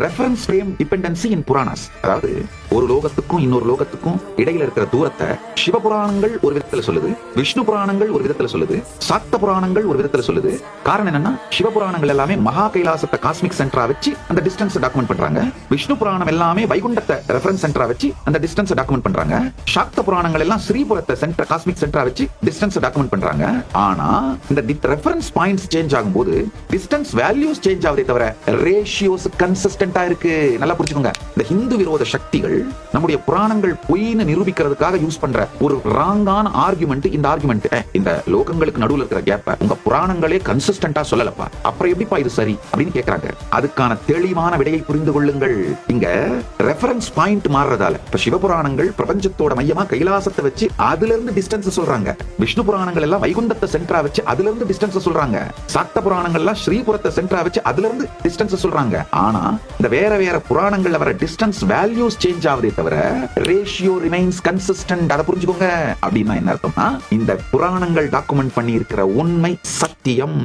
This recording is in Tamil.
ரெஃபரன்ஸ் ஃப்ரேம் டிபெண்டன்சி இன் புராணாஸ். அதாவது ஒரு லோகத்துக்கும் இன்னொரு லோகத்துக்கும் இடையில இருக்கிற தூரத்தை சிவபுராணங்கள் ஒரு விதத்துல சொல்லுது, விஷ்ணு புராணங்கள் ஒரு விதத்துல சொல்லுது, சாக்த புராணங்கள் ஒரு விதத்துல சொல்லுது. காரணம் என்னன்னா சிவபுராணங்கள் எல்லாமே மகா கைலாசத்தை காஸ்மிக் சென்டரா வச்சு அந்த டிஸ்டன்ஸ் டாக்குமெண்ட் பண்றாங்க. விஷ்ணு புராணம் எல்லாமே வைகுண்டத்தை ரெஃபரன்ஸ் சென்டரா வச்சு அந்த டிஸ்டன்ஸ் டாக்குமெண்ட் பண்றாங்க. சாக்த புராணங்கள் எல்லாம் ஸ்ரீபுரத்தை சென்டர் காஸ்மிக் சென்டரா வச்சு டிஸ்டன்ஸ் டாக்குமெண்ட் பண்றாங்க. ஆனா இந்த ரெஃபரன்ஸ் பாயிண்ட்ஸ் சேஞ்ச் ஆகும்போது டிஸ்டன்ஸ் வேல்யூஸ் சேஞ்ச் ஆகுதே தவிர ரேஷியோஸ் கன்சிஸ்டன்டா இருக்கு. நல்லா புரிஞ்சுக்கோங்க. இந்த ஹிந்து விரோத சக்திகள் நம்முடைய புராணங்கள் பொய்ன்னு நிரூபிக்கிறதுக்காக யூஸ் பண்ற ஒரு ராங்கான ஆர்குமெண்ட் இந்த ஆர்குமெண்ட். இந்த லோகங்களுக்கு நடுவுல இருக்கிற கேப்ப உங்க புராணங்களே கன்சிஸ்டன்டா சொல்லலப்பா, அப்புறம் எப்படிப்பா இது சரி அப்படின்னு கேக்குறாங்க. அதுக்கான தெளிவான விடையை புரிந்து கொள்ளுங்கள். இங்க ரெஃபரன்ஸ் பாயிண்ட் மாறுறதால இப்ப சிவபுராணங்கள் பிரபஞ்சத்தோட மையமா கைலாசத்தை வச்சு அதுல இருந்து டிஸ்டன்ஸ் சொல்றாங்க. விஷ்ணு புராணங்கள் எல்லாம் வைகுண்டத்தை சென்டரா வச்சு அதுல இருந்து டிஸ்டன்ஸ் சொல்றாங்க. சாக்த புராணங்கள் எல்லாம் ஸ்ரீபுரத்தை சென்டரா வச்சு அதுல இருந்து டிஸ்டன்ஸ் சொல்றாங்க. ஆனா இந்த வேற வேற புராணங்கள்ல வர டிஸ்டன்ஸ் வேல்யூஸ் சேஞ்ச் ஆகுதே தவிர ரேஷியோ ரிமைன்ஸ் கன்சிஸ்டன்ட். அதை புரிஞ்சுக்கோங்க. அப்படின்னா என்ன அர்த்தம்னா இந்த புராணங்கள் டாக்குமெண்ட் பண்ணி இருக்கிற உண்மை சத்தியம்.